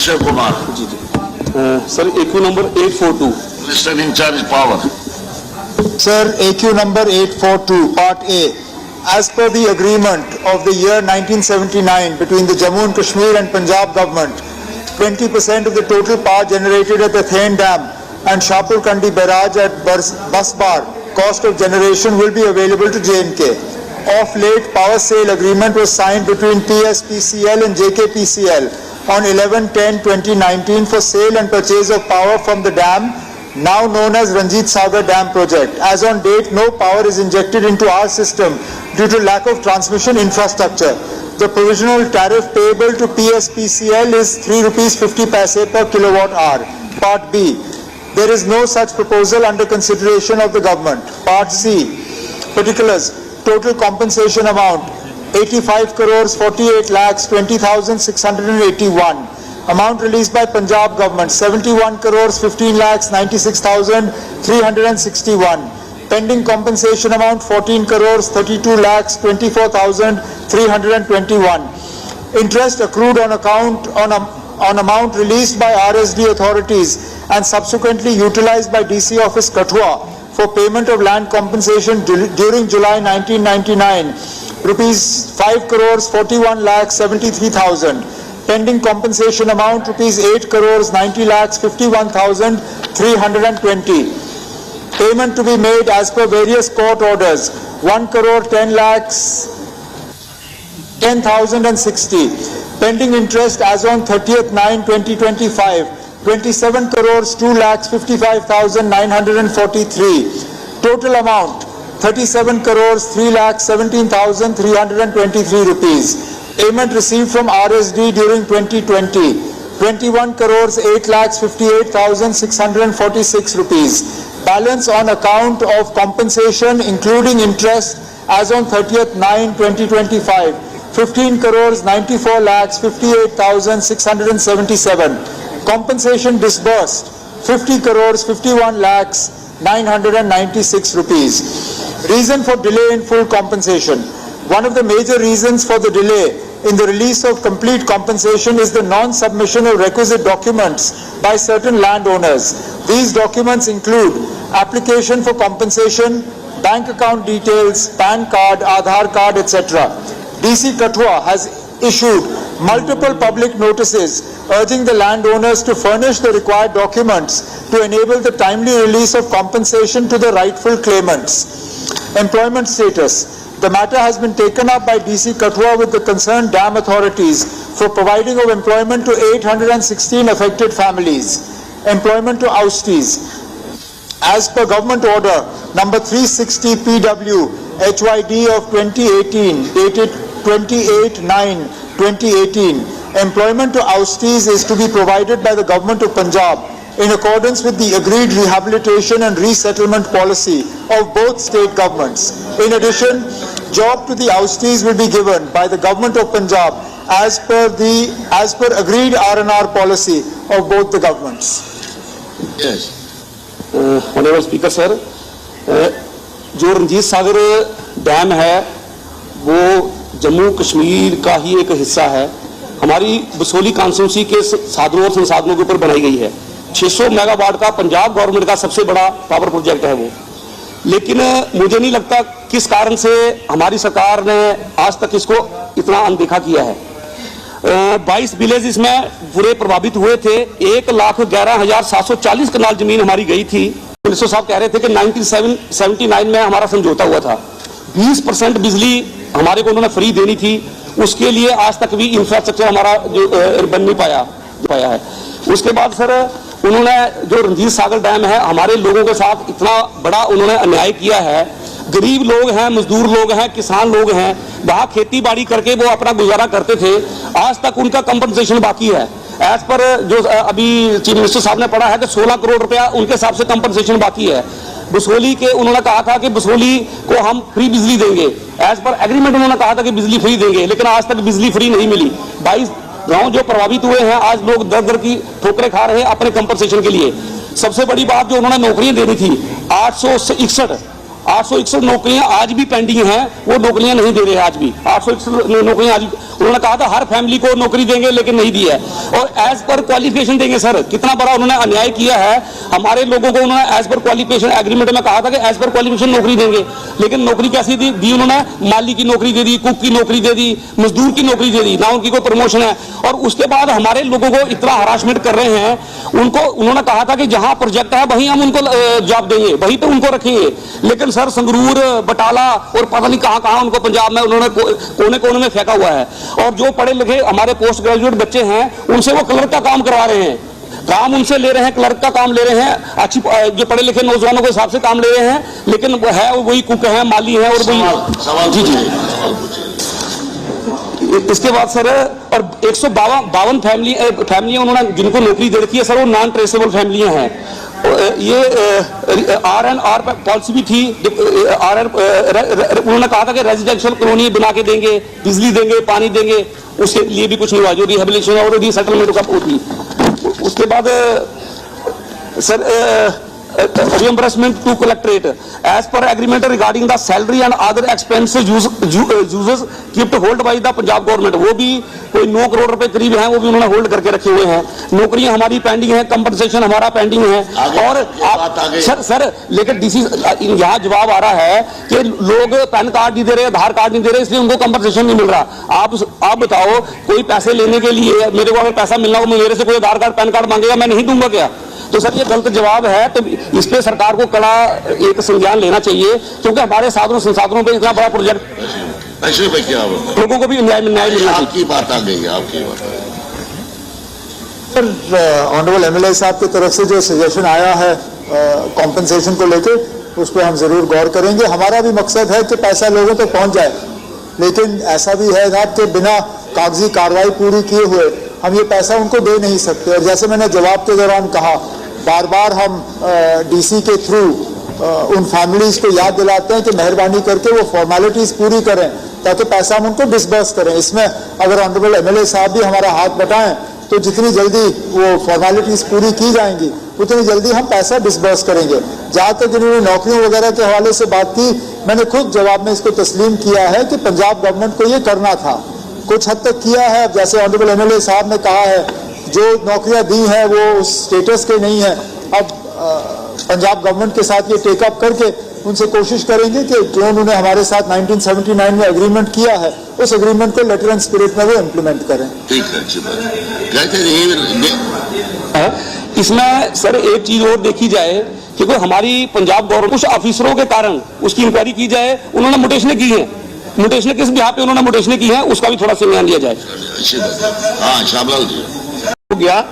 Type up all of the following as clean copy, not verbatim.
Mr. Kumar. Sir, AQ number 842. Minister in charge power. Sir, AQ number 842, Part A. As per the agreement of the year 1979 between the Jammu and Kashmir and Punjab government, 20% of the total power generated at the Thain Dam and Shahpur Kandi Barrage at Basbar, cost of generation will be available to J&K. Of late, power sale agreement was signed between PSPCL and JKPCL on 11/10/2019 for sale and purchase of power from the dam, now known as Ranjit Sagar Dam project. As on date, no power is injected into our system due to lack of transmission infrastructure. The provisional tariff payable to PSPCL is ₹3.50 per kilowatt hour. Part B. There is no such proposal under consideration of the government. Part C. Particulars. Total compensation amount 85 crores 48 lakhs 20,681. Amount released by Punjab government 71 crores 15 lakhs 96,361. Pending compensation amount 14 crores 32 lakhs 24,321. Interest accrued on amount released by RSD authorities and subsequently utilized by DC office Kathua for payment of land compensation during July 1999, rupees 5 crores 41 lakhs 73,000. Pending compensation amount rupees 8 crores 90 lakhs 51,320. Payment to be made as per various court orders 1 crore 10 lakhs 10,060. Pending interest as on 30th/9/2025 27 crores 2 lakhs 55,943. Total amount 37 crores 3 lakhs 17,323 rupees. Payment received from RSD during 2020 21 crores 8 lakhs 58,646 rupees. Balance on account of compensation including interest as on 30th/9/2025 15 crores 94 lakhs 58,677. Compensation disbursed 50 crores 51 lakhs 996 rupees. Reason for delay in full compensation. One of the major reasons for the delay in the release of complete compensation is the non-submission of requisite documents by certain landowners. These documents include application for compensation, bank account details, PAN card, Aadhaar card, etc. DC Kathua has issued multiple public notices urging the landowners to furnish the required documents to enable the timely release of compensation to the rightful claimants. Employment status. The matter has been taken up by DC Kathua with the concerned dam authorities for providing of employment to 816 affected families. Employment to oustees. As per government order number 360 PW HYD of 2018 dated 28/9/2018, employment to oustees is to be provided by the government of Punjab in accordance with the agreed rehabilitation and resettlement policy of both state governments. In addition, job to the oustees will be given by the government of Punjab as per agreed R&R policy of both the governments. Yes. Honorable Speaker sir, जो Ranjit Sagar dam है वो जम्मू कश्मीर का ही एक हिस्सा है। हमारी Basoli constituency के साधनों और संसाधनों के ऊपर बनाई गई है। 600 मेगावाट का पंजाब गवर्नमेंट का सबसे बड़ा पावर प्रोजेक्ट है वो। लेकिन मुझे नहीं लगता किस कारण से हमारी सरकार ने आज तक इसको इतना अनदेखा किया है। 22 विलेज इसमें बुरे प्रभावित हुए थे। 1,11,740 कनाल जमीन हमारी गई थी। मिनिस्टर साहब कह रहे थे कि 1979 में हमारा समझौता हुआ था। 20% बिजली हमारे को उन्होंने फ्री देनी थी। उसके लिए आज तक भी इंफ्रास्ट्रक्चर हमारा जो बन नहीं पाया है। उसके बाद सर उन्होंने जो रंजीत सागर डैम है हमारे लोगों के साथ इतना बड़ा उन्होंने अन्याय किया है। गरीब लोग हैं, मजदूर लोग हैं, किसान लोग हैं, वहाँ खेती बाड़ी करके वो अपना गुजारा करते थे। आज तक उनका कंपनसेशन बाकी है। एज पर जो अभी चीफ मिनिस्टर साहब ने पढ़ा है कि 16 करोड़ रुपया उनके हिसाब से कंपनसेशन बाकी है। बसोली के उन्होंने कहा था कि बसोली को हम फ्री बिजली देंगे। एज पर एग्रीमेंट उन्होंने कहा था कि बिजली फ्री देंगे, लेकिन आज तक बिजली फ्री नहीं मिली। 22 गांव जो प्रभावित हुए हैं आज लोग दर की ठोकरें खा रहे हैं अपने कंपनसेशन के लिए। सबसे बड़ी बात जो उन्होंने नौकरियां देनी थी 861 नौकरियां आज भी पेंडिंग हैं, वो नौकरियां नहीं दे रहे हैं आज भी 861 नौकरियां आज उन्होंने कहा था हर फैमिली को नौकरी देंगे, लेकिन नहीं दी है। और एज पर क्वालिफिकेशन देंगे। सर कितना बड़ा उन्होंने अन्याय किया है हमारे लोगों को। उन्होंने एज पर क्वालिफिकेशन एग्रीमेंट में कहा था कि एज पर क्वालिफिकेशन नौकरी देंगे, लेकिन नौकरी कैसी दी उन्होंने? माली की नौकरी दे दी, कुक की नौकरी दे दी, मजदूर की नौकरी दे दी, ना उनकी कोई प्रमोशन है। और उसके बाद हमारे लोगों को इतना हरासमेंट कर रहे हैं। उनको उन्होंने कहा था कि जहां प्रोजेक्ट है वहीं हम उनको जॉब देंगे, वहीं पे उनको रखेंगे, लेकिन सर संगरूर, बटाला और पता नहीं कहां उनको पंजाब में उन्होंने कोने कोने में फेंका हुआ है। और जो पढ़े लिखे हमारे पोस्ट ग्रेजुएट बच्चे हैं उनसे वो क्लर्क का काम करवा रहे हैं, काम उनसे ले रहे हैं, क्लर्क का काम ले रहे हैं, अच्छी जो पढ़े लिखे नौजवानों के हिसाब से काम ले रहे हैं, लेकिन है वही कुक है, माली है और वही। जी जी। इसके बाद सर और 152 फैमिलियां उन्होंने जिनको नौकरी दे रखी है सर, वो नॉन ट्रेसेबल फैमिलियां हैं। ये RNR पॉलिसी भी थी। उन्होंने कहा था कि रेजिडेंशियल कॉलोनी बना के देंगे, बिजली देंगे, पानी देंगे, उसके लिए भी कुछ नहीं हुआ। जो रिहेबिलिटेशन और रीसेटलमेंट का वो थी। उसके बाद sir reimbursement to collectorate as per agreement regarding the salary and other expenses uses kept hold by the Punjab government, वो भी कोई 9 करोड़ रुपए करीब हैं, वो भी उन्होंने होल्ड करके रखे हुए हैं। नौकरियां हमारी पेंडिंग है, कंपनसेशन हमारा पेंडिंग है। और सर लेकिन डीसी यहाँ जवाब आ रहा है कि लोग पैन कार्ड नहीं दे रहे, आधार कार्ड नहीं दे रहे, इसलिए उनको कंपनसेशन नहीं मिल रहा। आप बताओ, कोई पैसे लेने के लिए मेरे को अगर पैसा मिलना हो, मेरे से कोई आधार कार्ड पैन कार्ड मांगेगा, मैं नहीं दूंगा क्या? तो सर ये गलत जवाब है। तो इस पे सरकार को कड़ा एक संज्ञान लेना चाहिए, क्योंकि हमारे संसाधनों पे इतना बड़ा प्रोजेक्ट ऐसे में क्या लोगों को भी न्याय मिलना चाहिए। आपकी बात आ गई, आपकी बात। सर ऑनरेबल एमएलए साहब की तरफ से जो सजेशन आया है कॉम्पनसेशन को लेके, उस पर हम जरूर गौर करेंगे। हमारा भी मकसद है कि पैसा लोगों तक पहुंच जाए, लेकिन ऐसा भी है ना कि बिना कागजी कार्रवाई पूरी किए हुए हम ये पैसा उनको दे नहीं सकते। और जैसे मैंने जवाब के दौरान कहा, बार बार हम डीसी के थ्रू उन फैमिलीज को याद दिलाते हैं कि मेहरबानी करके वो फॉर्मेलिटीज पूरी करें ताकि पैसा हम उनको डिसबर्स करें। इसमें अगर ऑनरेबल एमएलए साहब भी हमारा हाथ बटाएं तो जितनी जल्दी वो फॉर्मेलिटीज पूरी की जाएंगी उतनी जल्दी हम पैसा डिसबर्स करेंगे। जहाँ तक इन्होंने नौकरियों वगैरह के हवाले से बात की, मैंने खुद जवाब में इसको तस्लीम किया है कि पंजाब गवर्नमेंट को ये करना था, कुछ हद तक किया है। जैसे ऑनरेबल एमएलए साहब ने कहा है, जो नौकरियां दी हैं वो उस स्टेटस के नहीं है। अब पंजाब गवर्नमेंट के साथ ये टेकअप करके उनसे कोशिश करेंगे कि जो उन्होंने हमारे साथ 1979 में एग्रीमेंट किया है, उस एग्रीमेंट को लेटर एंड स्पिरिट में वो इम्प्लीमेंट करें। ठीक है, अच्छी बात। इसमें सर एक चीज और देखी जाए, क्योंकि हमारी पंजाब गवर्नमेंट कुछ ऑफिसरों के कारण उसकी इंक्वायरी की जाए। उन्होंने मुटेशनें की हैं, मुटेशनें किस बिहार पे उन्होंने मुटेशनें की हैं, उसका भी थोड़ा संज्ञान लिया जाए। हाँ श्यामलाल जी हो गया।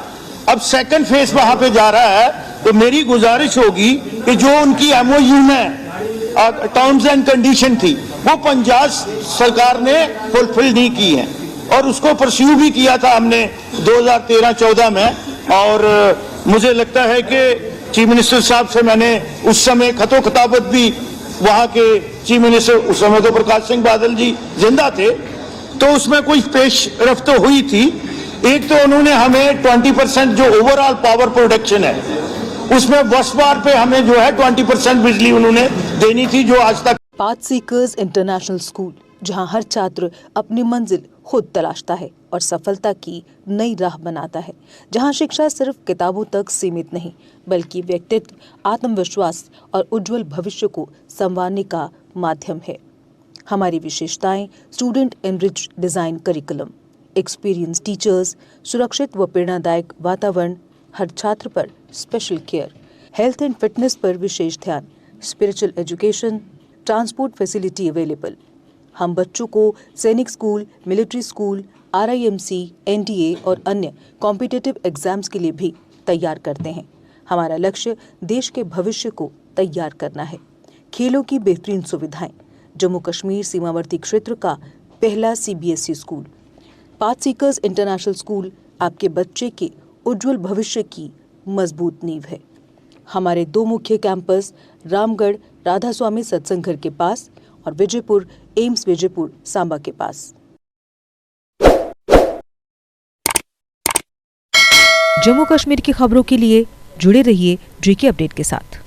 अब सेकंड फेज वहां पे जा रहा है, तो मेरी गुजारिश होगी कि जो उनकी MOU में टर्म्स एंड कंडीशन थी वो पंजाब सरकार ने फुलफिल नहीं की है, और उसको परस्यू भी किया था हमने 2013-14 में। और मुझे लगता है कि चीफ मिनिस्टर साहब से मैंने उस समय खतो खताबत भी, वहां के चीफ मिनिस्टर उस समय तो प्रकाश सिंह बादल जी जिंदा थे, तो उसमें कोई पेश रफ्त हुई थी। एक तो उन्होंने हमें 20% जो ओवरऑल पावर प्रोडक्शन है उसमें वर्षवार पे हमें जो है 20% बिजली उन्होंने देनी थी, जो आज तक। पाथ सीकर्स इंटरनेशनल स्कूल, जहां हर छात्र अपनी मंजिल खुद तलाशता है और सफलता की नई राह बनाता है, जहां शिक्षा सिर्फ किताबों तक सीमित नहीं बल्कि व्यक्तित्व, आत्मविश्वास और उज्जवल भविष्य को संवारने का माध्यम है। हमारी विशेषताएं: student enrich design curriculum, experience teachers, सुरक्षित व प्रेरणादायक वातावरण, हर छात्र पर special care, health and fitness पर विशेष ध्यान, spiritual education, transport facility available. हम बच्चों को सैनिक school, military school, RIMC, NDA और अन्य कॉम्पिटिटिव एग्जाम्स के लिए भी तैयार करते हैं। हमारा लक्ष्य देश के भविष्य को तैयार करना है। खेलों की बेहतरीन सुविधाएं, जम्मू कश्मीर सीमावर्ती क्षेत्र का पहला CBSE school. Path seekers international school आपके बच्चे के उज्जवल भविष्य की मजबूत नींव है। हमारे 2 मुख्य कैंपस रामगढ़ राधा स्वामी सत्संग घर के पास और विजयपुर एम्स विजयपुर सांबा के पास। जम्मू कश्मीर की खबरों के लिए जुड़े रहिए JK अपडेट के साथ।